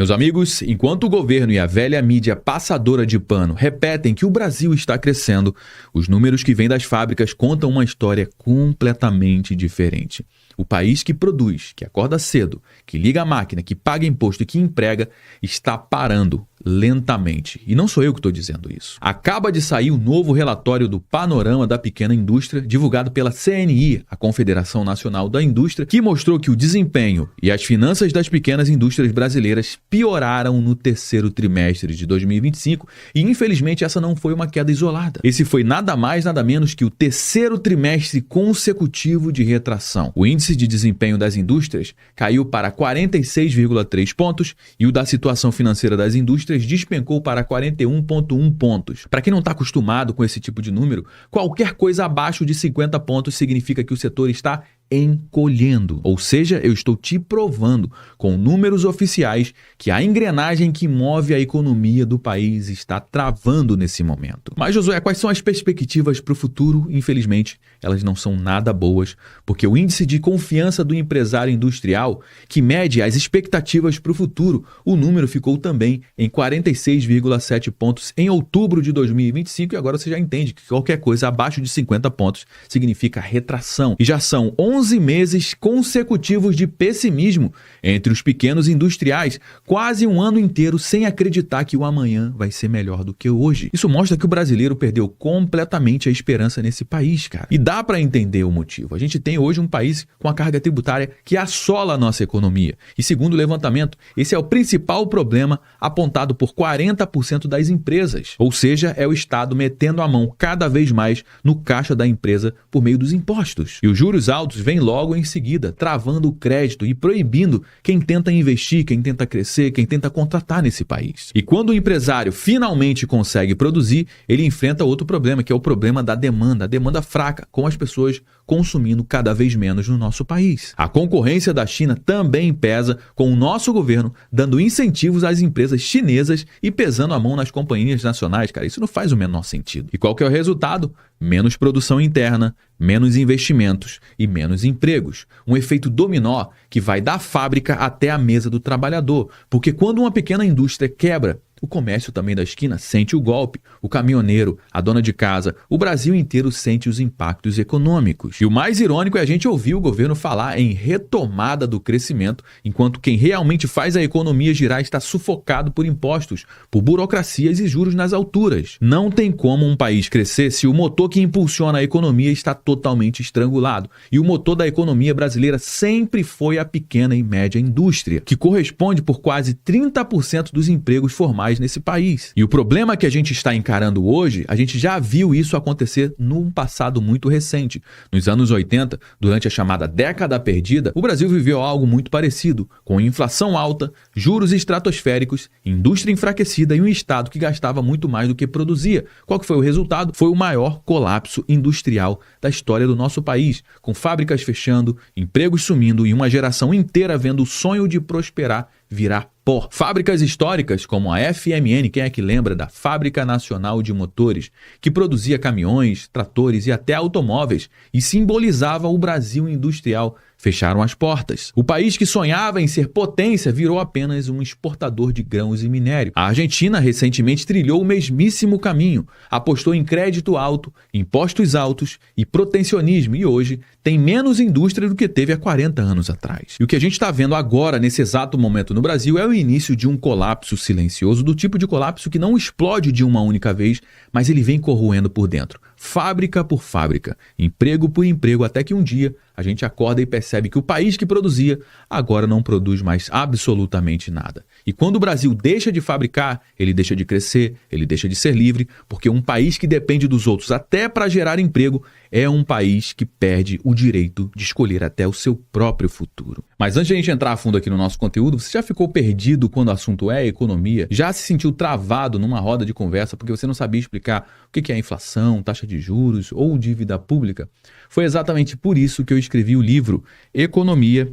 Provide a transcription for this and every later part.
Meus amigos, enquanto o governo e a velha mídia passadora de pano repetem que o Brasil está crescendo, os números que vêm das fábricas contam uma história completamente diferente. O país que produz, que acorda cedo, que liga a máquina, que paga imposto e que emprega, está parando lentamente. E não sou eu que estou dizendo isso. Acaba de sair o novo relatório do Panorama da Pequena Indústria, divulgado pela CNI, a Confederação Nacional da Indústria, que mostrou que o desempenho e as finanças das pequenas indústrias brasileiras pioraram no terceiro trimestre de 2025 e, infelizmente, essa não foi uma queda isolada. Esse foi nada mais, nada menos que o terceiro trimestre consecutivo de retração. O índice de desempenho das indústrias caiu para 46,3 pontos e o da situação financeira das indústrias despencou para 41,1 pontos. Para quem não está acostumado com esse tipo de número, qualquer coisa abaixo de 50 pontos significa que o setor está encolhendo. Ou seja, eu estou te provando com números oficiais que a engrenagem que move a economia do país está travando nesse momento. Mas, Josué, quais são as perspectivas para o futuro? Infelizmente, elas não são nada boas, porque o índice de confiança do empresário industrial, que mede as expectativas para o futuro, o número ficou também em 46,7 pontos em outubro de 2025 e agora você já entende que qualquer coisa abaixo de 50 pontos significa retração. E já são 11 meses consecutivos de pessimismo entre os pequenos industriais, quase um ano inteiro sem acreditar que o amanhã vai ser melhor do que hoje. Isso mostra que o brasileiro perdeu completamente a esperança nesse país, cara. E dá para entender o motivo. A gente tem hoje um país com a carga tributária que assola a nossa economia. E segundo o levantamento, esse é o principal problema apontado por 40% das empresas. Ou seja, é o Estado metendo a mão cada vez mais no caixa da empresa por meio dos impostos. E os juros altos vêm logo em seguida, travando o crédito e proibindo quem tenta investir, quem tenta crescer, quem tenta contratar nesse país. E quando o empresário finalmente consegue produzir, ele enfrenta outro problema, que é o problema da demanda, a demanda fraca, com as pessoas consumindo cada vez menos no nosso país. A concorrência da China também pesa, com o nosso governo dando incentivos às empresas chinesas e pesando a mão nas companhias nacionais. Cara, isso não faz o menor sentido. E qual que é o resultado? Menos produção interna, menos investimentos e menos empregos. Um efeito dominó que vai da fábrica até a mesa do trabalhador. Porque quando uma pequena indústria quebra, o comércio também da esquina sente o golpe, o caminhoneiro, a dona de casa, o Brasil inteiro sente os impactos econômicos. E o mais irônico é a gente ouvir o governo falar em retomada do crescimento, enquanto quem realmente faz a economia girar está sufocado por impostos, por burocracias e juros nas alturas. Não tem como um país crescer se o motor que impulsiona a economia está totalmente estrangulado. E o motor da economia brasileira sempre foi a pequena e média indústria, que corresponde por quase 30% dos empregos formais nesse país. E o problema que a gente está encarando hoje, a gente já viu isso acontecer num passado muito recente. Nos anos 80, durante a chamada década perdida, o Brasil viveu algo muito parecido, com inflação alta, juros estratosféricos, indústria enfraquecida e um Estado que gastava muito mais do que produzia. Qual que foi o resultado? Foi o maior colapso industrial da história do nosso país, com fábricas fechando, empregos sumindo e uma geração inteira vendo o sonho de prosperar virar pó. Fábricas históricas como a FMN, quem é que lembra da Fábrica Nacional de Motores, que produzia caminhões, tratores e até automóveis e simbolizava o Brasil industrial, fecharam as portas. O país que sonhava em ser potência virou apenas um exportador de grãos e minério. A Argentina recentemente trilhou o mesmíssimo caminho, apostou em crédito alto, impostos altos e protecionismo e hoje tem menos indústria do que teve há 40 anos atrás. E o que a gente está vendo agora, nesse exato momento no Brasil, é o início de um colapso silencioso, do tipo de colapso que não explode de uma única vez, mas ele vem corroendo por dentro. Fábrica por fábrica, emprego por emprego, até que um dia a gente acorda e percebe que o país que produzia agora não produz mais absolutamente nada. E quando o Brasil deixa de fabricar, ele deixa de crescer, ele deixa de ser livre, porque um país que depende dos outros até para gerar emprego é um país que perde o direito de escolher até o seu próprio futuro. Mas antes de a gente entrar a fundo aqui no nosso conteúdo, você já ficou perdido quando o assunto é economia? Já se sentiu travado numa roda de conversa porque você não sabia explicar o que é inflação, taxa de juros ou dívida pública? Foi exatamente por isso que eu escrevi o livro Economia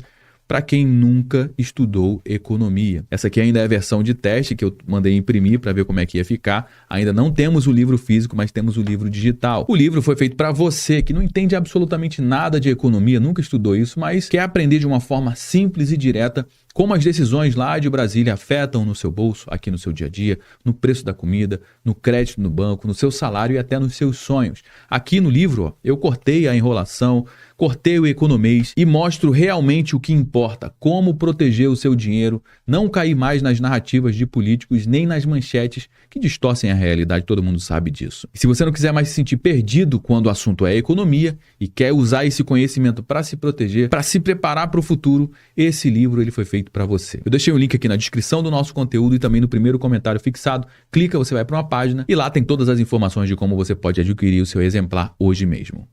para quem nunca estudou economia. Essa aqui ainda é a versão de teste que eu mandei imprimir para ver como é que ia ficar. Ainda não temos o livro físico, mas temos o livro digital. O livro foi feito para você que não entende absolutamente nada de economia, nunca estudou isso, mas quer aprender de uma forma simples e direta como as decisões lá de Brasília afetam no seu bolso, aqui no seu dia a dia, no preço da comida, no crédito no banco, no seu salário e até nos seus sonhos. Aqui no livro, eu cortei a enrolação, cortei o economês e mostro realmente o que importa, como proteger o seu dinheiro, não cair mais nas narrativas de políticos nem nas manchetes que distorcem a realidade, todo mundo sabe disso. E se você não quiser mais se sentir perdido quando o assunto é economia e quer usar esse conhecimento para se proteger, para se preparar para o futuro, esse livro ele foi feito para você. Eu deixei o link aqui na descrição do nosso conteúdo e também no primeiro comentário fixado. Clica, você vai para uma página e lá tem todas as informações de como você pode adquirir o seu exemplar hoje mesmo.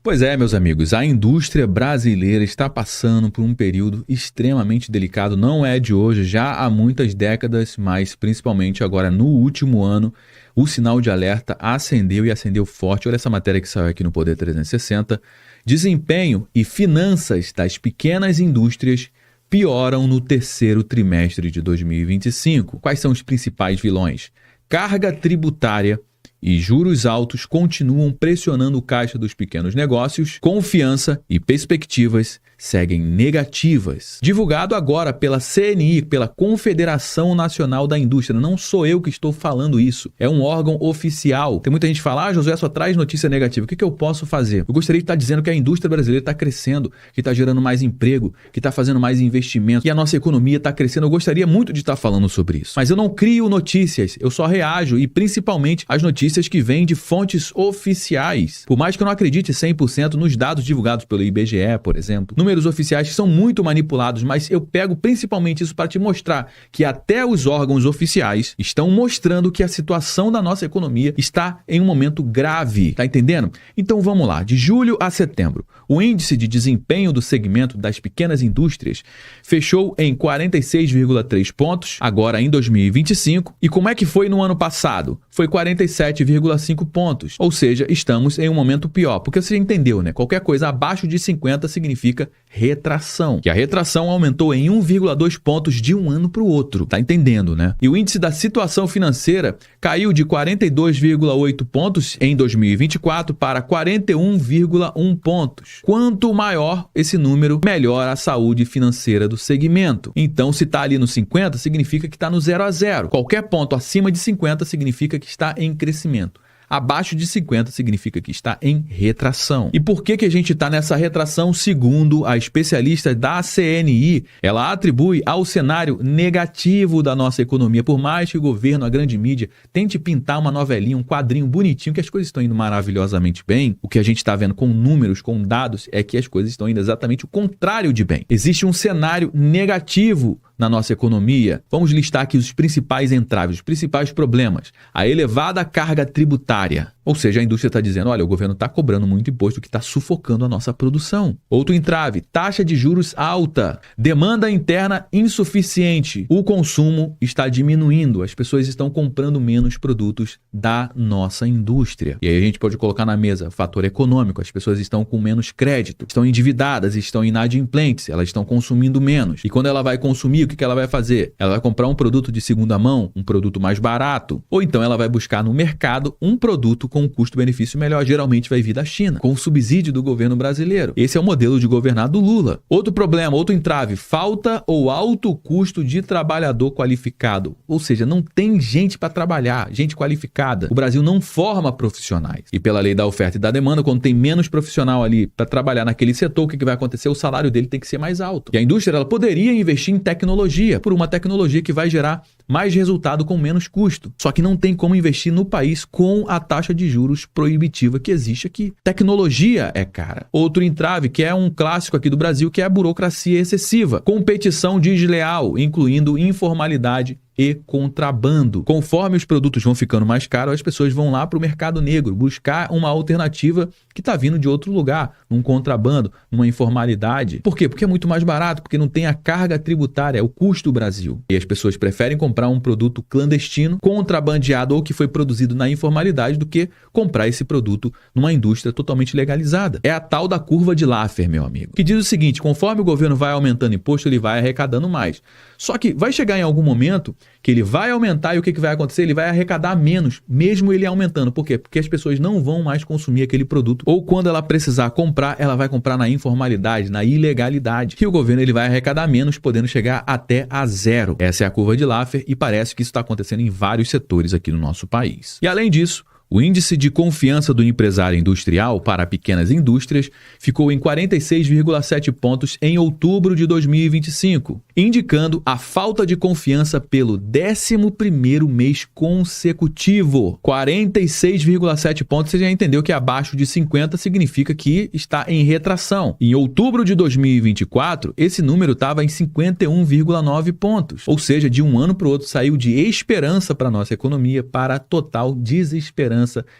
Pois é, meus amigos, a indústria brasileira está passando por um período extremamente delicado, não é de hoje, já há muitas décadas, mas principalmente agora no último ano, o sinal de alerta acendeu e acendeu forte. Olha essa matéria que saiu aqui no Poder 360. Desempenho e finanças das pequenas indústrias pioram no terceiro trimestre de 2025. Quais são os principais vilões? Carga tributária e juros altos continuam pressionando o caixa dos pequenos negócios, confiança e perspectivas seguem negativas. Divulgado agora pela CNI, pela Confederação Nacional da Indústria. Não sou eu que estou falando isso, é um órgão oficial. Tem muita gente que fala, Josué só traz notícia negativa, o que eu posso fazer? Eu gostaria de estar dizendo que a indústria brasileira está crescendo, que está gerando mais emprego, que está fazendo mais investimento, que a nossa economia está crescendo. Eu gostaria muito de estar falando sobre isso. Mas eu não crio notícias, eu só reajo e principalmente as notícias que vêm de fontes oficiais. Por mais que eu não acredite 100% nos dados divulgados pelo IBGE, por exemplo, números oficiais que são muito manipulados, mas eu pego principalmente isso para te mostrar que até os órgãos oficiais estão mostrando que a situação da nossa economia está em um momento grave. Tá entendendo? Então vamos lá. De julho a setembro, o índice de desempenho do segmento das pequenas indústrias fechou em 46,3 pontos, agora em 2025. E como é que foi no ano passado? Foi 47,5 pontos. Ou seja, estamos em um momento pior. Porque você entendeu, né? Qualquer coisa abaixo de 50 significa retração. Que a retração aumentou em 1,2 pontos de um ano para o outro. Tá entendendo, né? E o índice da situação financeira caiu de 42,8 pontos em 2024 para 41,1 pontos. Quanto maior esse número, melhor a saúde financeira do segmento. Então, se está ali no 50, significa que está no 0 a 0. Qualquer ponto acima de 50 significa que está em crescimento. Abaixo de 50 significa que está em retração. E por que a gente está nessa retração? Segundo a especialista da CNI, ela atribui ao cenário negativo da nossa economia. Por mais que o governo, a grande mídia, tente pintar uma novelinha, um quadrinho bonitinho, que as coisas estão indo maravilhosamente bem, o que a gente está vendo com números, com dados, é que as coisas estão indo exatamente o contrário de bem. Existe um cenário negativo na nossa economia. Vamos listar aqui os principais entraves, os principais problemas. A elevada carga tributária. Ou seja, a indústria está dizendo, olha, o governo está cobrando muito imposto que está sufocando a nossa produção. Outro entrave, taxa de juros alta. Demanda interna insuficiente. O consumo está diminuindo. As pessoas estão comprando menos produtos da nossa indústria. E aí a gente pode colocar na mesa fator econômico. As pessoas estão com menos crédito, estão endividadas, estão inadimplentes, elas estão consumindo menos. E quando ela vai consumir, o que ela vai fazer? Ela vai comprar um produto de segunda mão, um produto mais barato. Ou então ela vai buscar no mercado um produto com um custo-benefício melhor. Geralmente vai vir da China, com o subsídio do governo brasileiro. Esse é o modelo de governar do Lula. Outro problema, outro entrave, falta ou alto custo de trabalhador qualificado. Ou seja, não tem gente para trabalhar, gente qualificada. O Brasil não forma profissionais. E pela lei da oferta e da demanda, quando tem menos profissional ali para trabalhar naquele setor, o que vai acontecer? O salário dele tem que ser mais alto. E a indústria ela poderia investir em tecnologia, por uma tecnologia que vai gerar mais resultado com menos custo. Só que não tem como investir no país com a taxa de juros proibitiva que existe aqui. Tecnologia é cara. Outro entrave, que é um clássico aqui do Brasil, que é a burocracia excessiva. Competição desleal, incluindo informalidade e contrabando. Conforme os produtos vão ficando mais caros, as pessoas vão lá para o mercado negro buscar uma alternativa que está vindo de outro lugar, num contrabando, numa informalidade. Por quê? Porque é muito mais barato, porque não tem a carga tributária, é o custo do Brasil. E as pessoas preferem comprar um produto clandestino, contrabandeado ou que foi produzido na informalidade do que comprar esse produto numa indústria totalmente legalizada. É a tal da curva de Laffer, meu amigo, que diz o seguinte, conforme o governo vai aumentando imposto, ele vai arrecadando mais. Só que vai chegar em algum momento que ele vai aumentar e o que vai acontecer? Ele vai arrecadar menos, mesmo ele aumentando. Por quê? Porque as pessoas não vão mais consumir aquele produto, ou quando ela precisar comprar, ela vai comprar na informalidade, na ilegalidade. E o governo ele vai arrecadar menos, podendo chegar até a zero. Essa é a curva de Laffer e parece que isso está acontecendo em vários setores aqui no nosso país. E além disso, o índice de confiança do empresário industrial para pequenas indústrias ficou em 46,7 pontos em outubro de 2025, indicando a falta de confiança pelo 11º mês consecutivo. 46,7 pontos, você já entendeu que abaixo de 50 significa que está em retração. Em outubro de 2024, esse número estava em 51,9 pontos, ou seja, de um ano para o outro saiu de esperança para a nossa economia para total desesperança,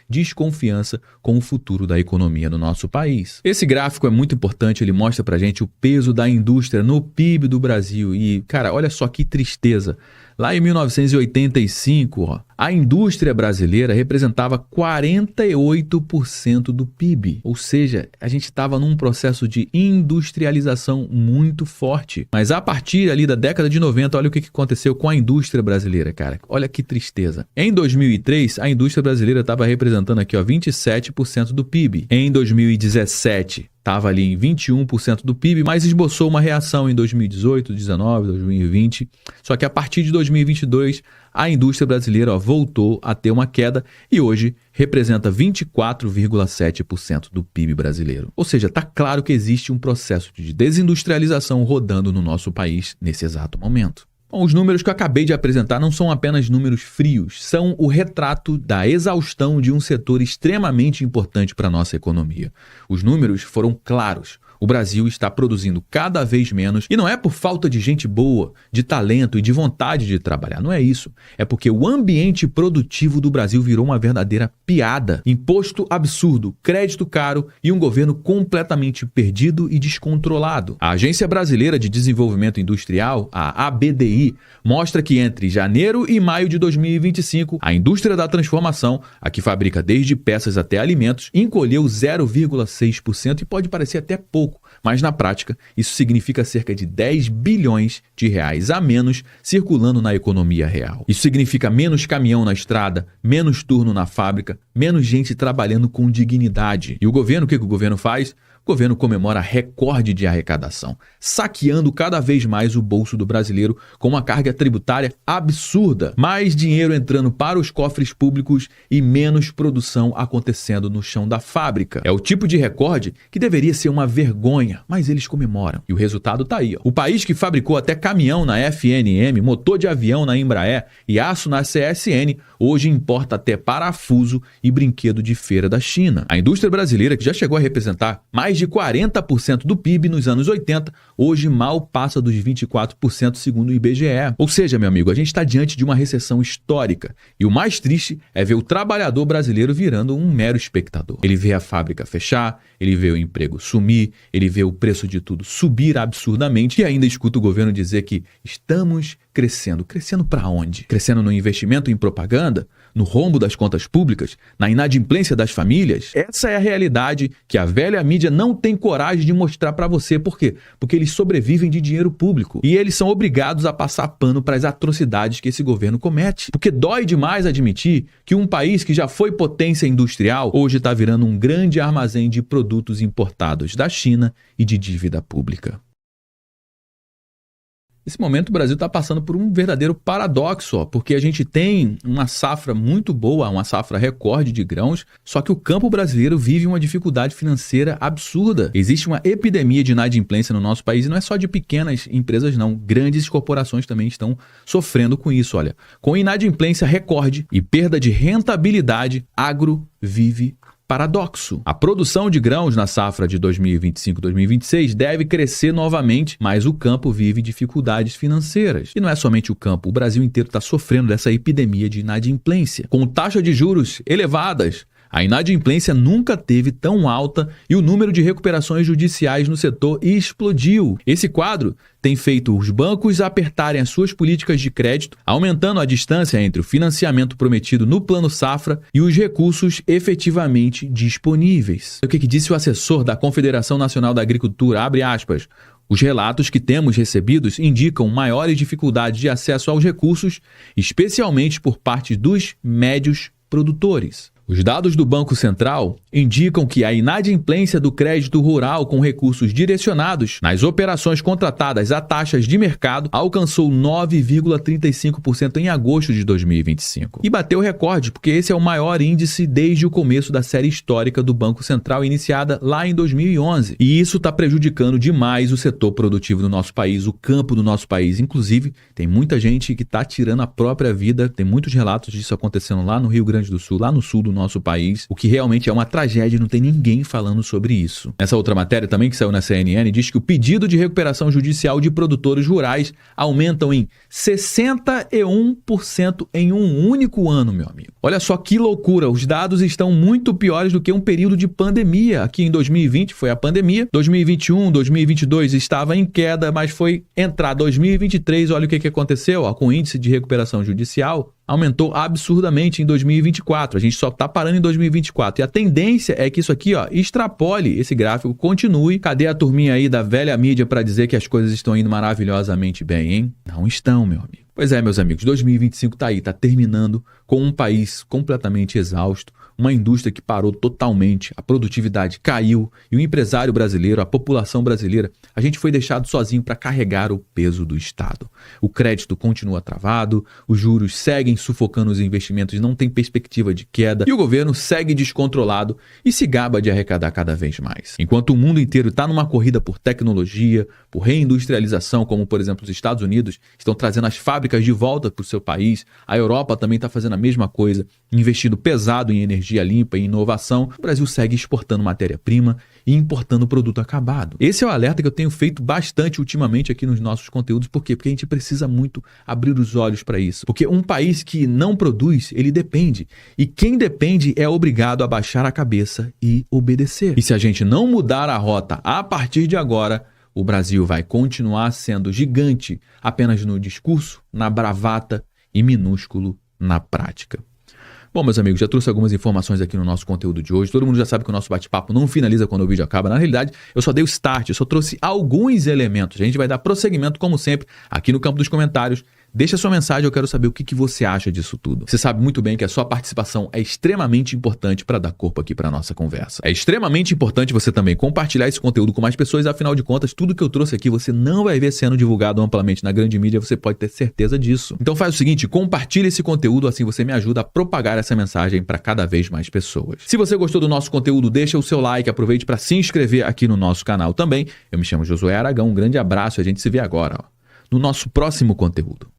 desconfiança com o futuro da economia do nosso país. Esse gráfico é muito importante, ele mostra pra gente o peso da indústria no PIB do Brasil e, cara, olha só que tristeza. Lá em 1985, a indústria brasileira representava 48% do PIB. Ou seja, a gente estava num processo de industrialização muito forte. Mas a partir ali da década de 90, olha o que aconteceu com a indústria brasileira, cara. Olha que tristeza. Em 2003, a indústria brasileira estava representando aqui, 27% do PIB. Em 2017, estava ali em 21% do PIB, mas esboçou uma reação em 2018, 2019, 2020. Só que a partir de 2022, a indústria brasileira voltou a ter uma queda e hoje representa 24,7% do PIB brasileiro. Ou seja, está claro que existe um processo de desindustrialização rodando no nosso país nesse exato momento. Bom, os números que eu acabei de apresentar não são apenas números frios, são o retrato da exaustão de um setor extremamente importante para a nossa economia. Os números foram claros. O Brasil está produzindo cada vez menos e não é por falta de gente boa, de talento e de vontade de trabalhar, não é isso. É porque o ambiente produtivo do Brasil virou uma verdadeira piada. Imposto absurdo, crédito caro e um governo completamente perdido e descontrolado. A Agência Brasileira de Desenvolvimento Industrial, a ABDI, mostra que entre janeiro e maio de 2025, a indústria da transformação, a que fabrica desde peças até alimentos, encolheu 0,6% e pode parecer até pouco. Mas na prática, isso significa cerca de 10 bilhões de reais a menos circulando na economia real. Isso significa menos caminhão na estrada, menos turno na fábrica, menos gente trabalhando com dignidade. E o governo, o que o governo faz? O governo comemora recorde de arrecadação, saqueando cada vez mais o bolso do brasileiro com uma carga tributária absurda. Mais dinheiro entrando para os cofres públicos e menos produção acontecendo no chão da fábrica. É o tipo de recorde que deveria ser uma vergonha, mas eles comemoram. E o resultado tá aí. O país que fabricou até caminhão na FNM, motor de avião na Embraer e aço na CSN, hoje importa até parafuso e brinquedo de feira da China. A indústria brasileira, que já chegou a representar mais de 40% do PIB nos anos 80, hoje mal passa dos 24% segundo o IBGE. Ou seja, meu amigo, a gente está diante de uma recessão histórica. E o mais triste é ver o trabalhador brasileiro virando um mero espectador. Ele vê a fábrica fechar, ele vê o emprego sumir, ele vê o preço de tudo subir absurdamente e ainda escuta o governo dizer que estamos crescendo. Crescendo para onde? Crescendo no investimento em propaganda? No rombo das contas públicas? Na inadimplência das famílias? Essa é a realidade que a velha mídia não tem coragem de mostrar para você. Por quê? Porque eles sobrevivem de dinheiro público. E eles são obrigados a passar pano para as atrocidades que esse governo comete. Porque dói demais admitir que um país que já foi potência industrial hoje está virando um grande armazém de produtos importados da China e de dívida pública. Nesse momento, o Brasil está passando por um verdadeiro paradoxo, porque a gente tem uma safra muito boa, uma safra recorde de grãos, só que o campo brasileiro vive uma dificuldade financeira absurda. Existe uma epidemia de inadimplência no nosso país e não é só de pequenas empresas, não. Grandes corporações também estão sofrendo com isso. Olha, com inadimplência recorde e perda de rentabilidade, agro vive paradoxo. A produção de grãos na safra de 2025-2026 deve crescer novamente, mas o campo vive dificuldades financeiras. E não é somente o campo, o Brasil inteiro está sofrendo dessa epidemia de inadimplência. Com taxas de juros elevadas, a inadimplência nunca teve tão alta e o número de recuperações judiciais no setor explodiu. Esse quadro tem feito os bancos apertarem as suas políticas de crédito, aumentando a distância entre o financiamento prometido no Plano Safra e os recursos efetivamente disponíveis. O que disse o assessor da Confederação Nacional da Agricultura, abre aspas, Os relatos que temos recebidos indicam maiores dificuldades de acesso aos recursos, especialmente por parte dos médios produtores. Os dados do Banco Central indicam que a inadimplência do crédito rural com recursos direcionados nas operações contratadas a taxas de mercado alcançou 9,35% em agosto de 2025. E bateu recorde, porque esse é o maior índice desde o começo da série histórica do Banco Central, iniciada lá em 2011. E isso está prejudicando demais o setor produtivo do nosso país, o campo do nosso país. Inclusive, tem muita gente que está tirando a própria vida, tem muitos relatos disso acontecendo lá no Rio Grande do Sul, lá no sul do nosso país, o que realmente é uma tragédia e não tem ninguém falando sobre isso. Essa outra matéria também que saiu na CNN diz que o pedido de recuperação judicial de produtores rurais aumentam em 61% em um único ano, meu amigo. Olha só que loucura, os dados estão muito piores do que um período de pandemia. Aqui em 2020 foi a pandemia, 2021, 2022 estava em queda, mas foi entrar 2023, olha o que aconteceu, com o índice de recuperação judicial aumentou absurdamente em 2024. A gente só está parando em 2024. E a tendência é que isso aqui, extrapole, esse gráfico continue. Cadê a turminha aí da velha mídia para dizer que as coisas estão indo maravilhosamente bem, hein? Não estão, meu amigo. Pois é, meus amigos, 2025 tá aí, tá terminando com um país completamente exausto, uma indústria que parou totalmente, a produtividade caiu e o empresário brasileiro, a população brasileira, a gente foi deixado sozinho para carregar o peso do Estado. O crédito continua travado, os juros seguem sufocando os investimentos, não tem perspectiva de queda e o governo segue descontrolado e se gaba de arrecadar cada vez mais. Enquanto o mundo inteiro está numa corrida por tecnologia, por reindustrialização, como por exemplo os Estados Unidos estão trazendo as fábricas de volta para o seu país, a Europa também está fazendo a mesma coisa, investindo pesado em energia limpa e inovação, o Brasil segue exportando matéria-prima e importando produto acabado. Esse é o alerta que eu tenho feito bastante ultimamente aqui nos nossos conteúdos. Por quê? Porque a gente precisa muito abrir os olhos para isso. Porque um país que não produz, ele depende. E quem depende é obrigado a baixar a cabeça e obedecer. E se a gente não mudar a rota a partir de agora, o Brasil vai continuar sendo gigante apenas no discurso, na bravata e minúsculo na prática. Bom, meus amigos, já trouxe algumas informações aqui no nosso conteúdo de hoje. Todo mundo já sabe que o nosso bate-papo não finaliza quando o vídeo acaba. Na realidade, eu só dei o start, eu só trouxe alguns elementos. A gente vai dar prosseguimento, como sempre, aqui no campo dos comentários. Deixa sua mensagem, eu quero saber o que você acha disso tudo. Você sabe muito bem que a sua participação é extremamente importante para dar corpo aqui para a nossa conversa. É extremamente importante você também compartilhar esse conteúdo com mais pessoas, afinal de contas, tudo que eu trouxe aqui você não vai ver sendo divulgado amplamente na grande mídia, você pode ter certeza disso. Então faz o seguinte, compartilhe esse conteúdo, assim você me ajuda a propagar essa mensagem para cada vez mais pessoas. Se você gostou do nosso conteúdo, deixa o seu like, aproveite para se inscrever aqui no nosso canal também. Eu me chamo Josué Aragão, um grande abraço e a gente se vê agora, no nosso próximo conteúdo.